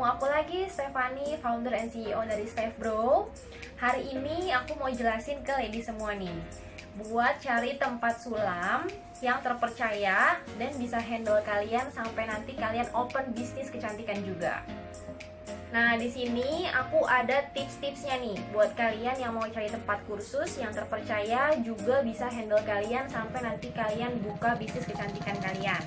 ketemu aku lagi, Stephanie, founder and CEO dari Steph Bro. Hari ini aku mau jelasin ke lady semua nih, buat cari tempat sulam yang terpercaya dan bisa handle kalian sampai nanti kalian open bisnis kecantikan juga. Nah, di sini aku ada tips-tipsnya nih buat kalian yang mau cari tempat kursus yang terpercaya juga bisa handle kalian sampai nanti kalian buka bisnis kecantikan kalian.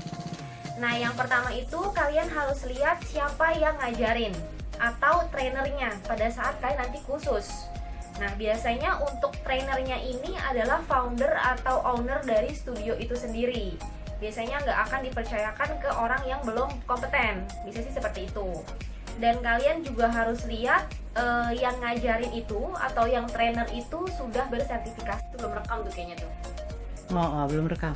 Nah, yang pertama itu kalian harus lihat siapa yang ngajarin atau trainernya pada saat kalian nanti kursus. Nah, biasanya untuk trainernya ini adalah founder atau owner dari studio itu sendiri. Biasanya nggak akan dipercayakan ke orang yang belum kompeten, bisa sih seperti itu. Dan kalian juga harus lihat yang ngajarin itu atau yang trainer itu sudah bersertifikasi. Itu belum rekam tuh kayaknya tuh. Belum rekam.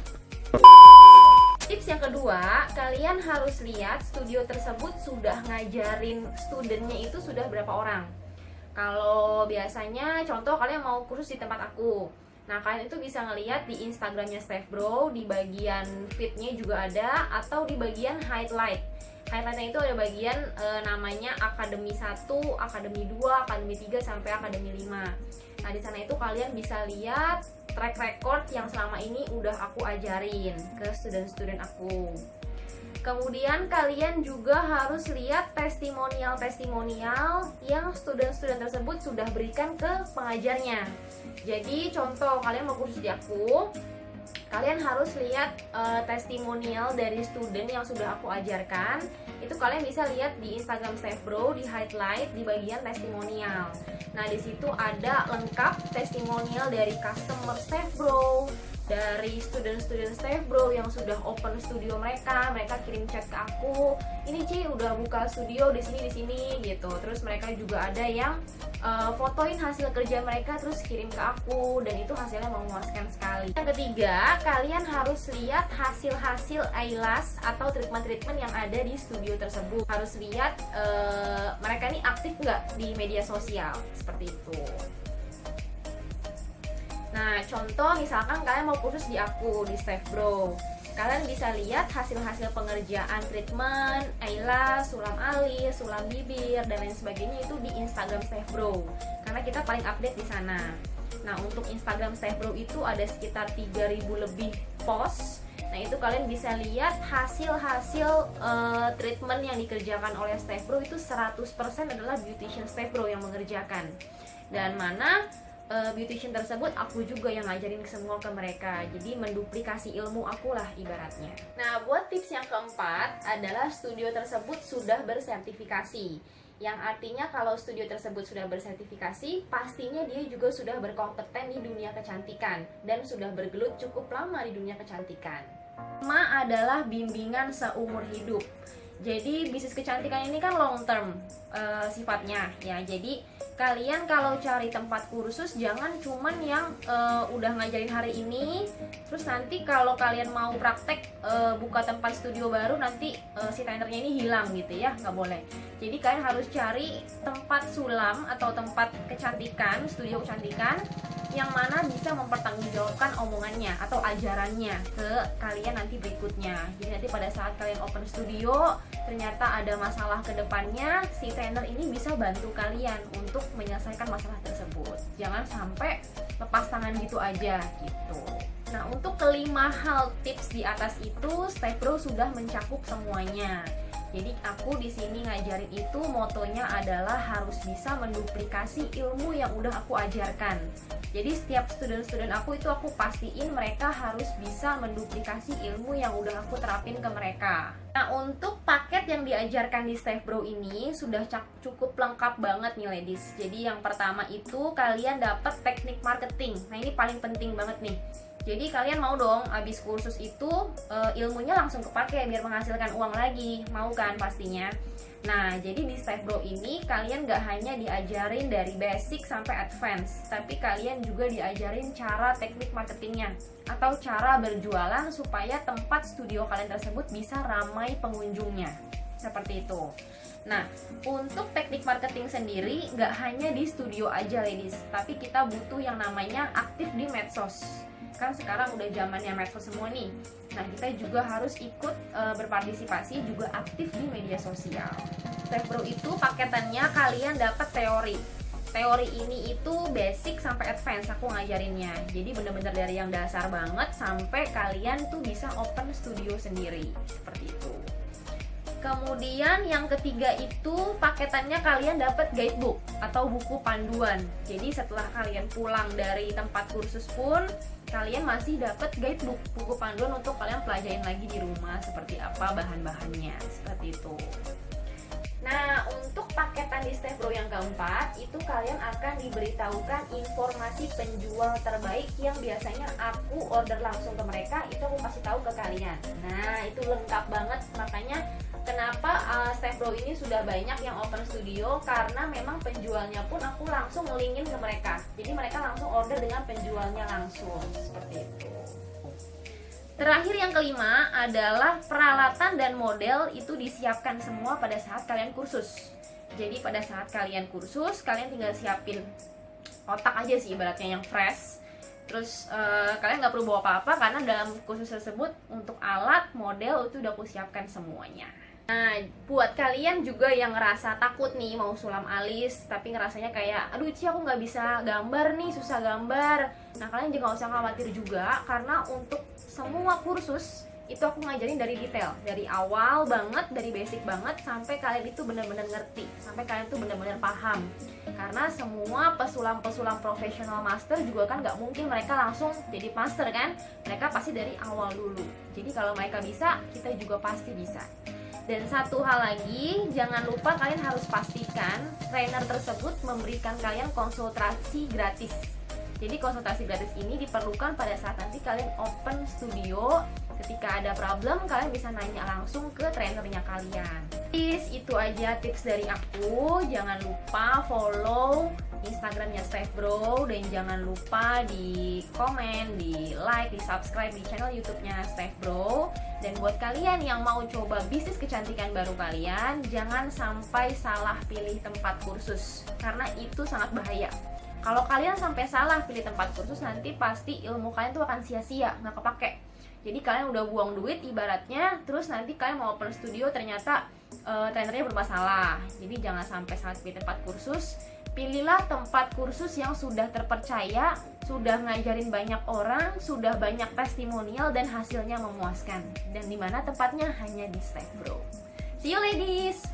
Tips yang kedua, kalian harus lihat studio tersebut sudah ngajarin studentnya itu sudah berapa orang. Kalau biasanya contoh kalian mau kursus di tempat aku, nah kalian itu bisa ngelihat di Instagramnya Steph Bro, di bagian feednya juga ada, atau di bagian highlight. Highlightnya itu ada bagian namanya Akademi 1, Akademi 2, Akademi 3, sampai Akademi 5. Nah, di sana itu kalian bisa lihat track record yang selama ini udah aku ajarin ke student-student aku. Kemudian kalian juga harus lihat testimonial-testimonial yang student-student tersebut sudah berikan ke pengajarnya. Jadi contoh kalian mau kursus di aku, kalian harus lihat testimonial dari student yang sudah aku ajarkan. Itu kalian bisa lihat di Instagram Steph Bro, di highlight di bagian testimonial. Nah, di situ ada lengkap testimonial dari customer Steph Bro, dari student-student Steph Bro yang sudah open studio mereka kirim chat ke aku, ini Ci udah buka studio di sini gitu. Terus mereka juga ada yang fotoin hasil kerja mereka terus kirim ke aku, dan itu hasilnya memuaskan sekali. Yang ketiga, kalian harus lihat hasil-hasil eyelash atau treatment-treatment yang ada di studio tersebut. Harus lihat mereka ini aktif nggak di media sosial, seperti itu. Nah, contoh misalkan kalian mau kursus di aku, di Steph Bro, kalian bisa lihat hasil-hasil pengerjaan treatment, eyelash, sulam alis, sulam bibir, dan lain sebagainya itu di Instagram Steph Bro, karena kita paling update di sana. Nah, untuk Instagram Steph Bro itu ada sekitar 3.000 lebih post. Nah, itu kalian bisa lihat hasil-hasil treatment yang dikerjakan oleh Steph Bro itu 100% adalah beautician Steph Bro yang mengerjakan. Dan mana beautician tersebut aku juga yang ngajarin semua ke mereka. Jadi menduplikasi ilmu aku lah ibaratnya. Nah, buat tips yang keempat adalah studio tersebut sudah bersertifikasi. Yang artinya kalau studio tersebut sudah bersertifikasi, pastinya dia juga sudah berkompeten di dunia kecantikan dan sudah bergelut cukup lama di dunia kecantikan. Pertama adalah bimbingan seumur hidup. Jadi bisnis kecantikan ini kan long term sifatnya ya. Jadi kalian kalau cari tempat kursus jangan cuman yang udah ngajarin hari ini, terus nanti kalau kalian mau praktek buka tempat studio baru nanti si trainernya ini hilang gitu ya, nggak boleh. Jadi kalian harus cari tempat sulam atau tempat kecantikan, studio kecantikan yang mana bisa mempertanggungjawabkan omongannya atau ajarannya ke kalian nanti berikutnya. Jadi nanti pada saat kalian open studio ternyata ada masalah ke depannya, si trainer ini bisa bantu kalian untuk menyelesaikan masalah tersebut. Jangan sampai lepas tangan gitu aja gitu. Nah, untuk kelima hal tips di atas itu Steph Bro sudah mencakup semuanya. Jadi aku di sini ngajarin itu motonya adalah harus bisa menduplikasi ilmu yang udah aku ajarkan. Jadi setiap student-student aku itu aku pastiin mereka harus bisa menduplikasi ilmu yang udah aku terapin ke mereka. Nah, untuk paket yang diajarkan di Steph Bro ini sudah cukup lengkap banget nih ladies. Jadi yang pertama itu kalian dapat teknik marketing. Nah, ini paling penting banget nih. Jadi kalian mau dong abis kursus itu ilmunya langsung kepake biar menghasilkan uang lagi, mau kan pastinya. Nah, jadi di Steph Bro ini kalian gak hanya diajarin dari basic sampai advance, tapi kalian juga diajarin cara teknik marketingnya atau cara berjualan supaya tempat studio kalian tersebut bisa ramai pengunjungnya, seperti itu. Nah, untuk teknik marketing sendiri gak hanya di studio aja ladies, tapi kita butuh yang namanya aktif di medsos. Kan sekarang udah zamannya medsos semua nih. Nah, kita juga harus ikut berpartisipasi, juga aktif di media sosial. StepBro itu paketannya kalian dapat teori. Teori ini itu basic sampai advance aku ngajarinnya. Jadi bener-bener dari yang dasar banget sampai kalian tuh bisa open studio sendiri. Seperti itu. Kemudian yang ketiga itu paketannya kalian dapat guidebook atau buku panduan. Jadi setelah kalian pulang dari tempat kursus pun kalian masih dapat guidebook, buku panduan untuk kalian pelajarin lagi di rumah seperti apa bahan-bahannya, seperti itu. Nah, untuk paketan di StepBro yang keempat, itu kalian akan diberitahukan informasi penjual terbaik yang biasanya aku order langsung ke mereka, itu aku kasih tahu ke kalian. Nah, itu lengkap banget, makanya kenapa StepBro ini sudah banyak yang open studio, karena memang penjualnya pun aku langsung ngelingin ke mereka. Jadi mereka langsung order dengan penjualnya langsung, seperti itu. Terakhir yang kelima adalah peralatan dan model itu disiapkan semua pada saat kalian kursus. Jadi pada saat kalian kursus, kalian tinggal siapin otak aja sih ibaratnya yang fresh. Terus kalian nggak perlu bawa apa-apa karena dalam kursus tersebut untuk alat, model itu udah aku siapkan semuanya. Nah, buat kalian juga yang ngerasa takut nih mau sulam alis, tapi ngerasanya kayak, aduh Ci aku nggak bisa gambar nih, susah gambar. Nah, kalian juga nggak usah khawatir juga, karena untuk semua kursus itu aku ngajarin dari detail, dari awal banget, dari basic banget sampai kalian itu benar-benar ngerti, sampai kalian tuh benar-benar paham. Karena semua pesulam-pesulam profesional master juga kan nggak mungkin mereka langsung jadi master kan, mereka pasti dari awal dulu. Jadi kalau mereka bisa, kita juga pasti bisa. Dan satu hal lagi, jangan lupa kalian harus pastikan trainer tersebut memberikan kalian konsultasi gratis. Jadi konsultasi gratis ini diperlukan pada saat nanti kalian open studio. Ketika ada problem, kalian bisa nanya langsung ke trainernya kalian. Please, itu aja tips dari aku. Jangan lupa follow Instagramnya StepBro, dan jangan lupa di komen, di like, di subscribe di channel YouTube-nya StepBro. Dan buat kalian yang mau coba bisnis kecantikan baru kalian, jangan sampai salah pilih tempat kursus, karena itu sangat bahaya. Kalau kalian sampai salah pilih tempat kursus, nanti pasti ilmu kalian tuh akan sia-sia, nggak kepake. Jadi kalian udah buang duit ibaratnya, terus nanti kalian mau open studio ternyata trainernya bermasalah. Jadi jangan sampai salah pilih tempat kursus. Pilihlah tempat kursus yang sudah terpercaya, sudah ngajarin banyak orang, sudah banyak testimonial dan hasilnya memuaskan. Dan dimana tempatnya hanya di StepBro. See you ladies!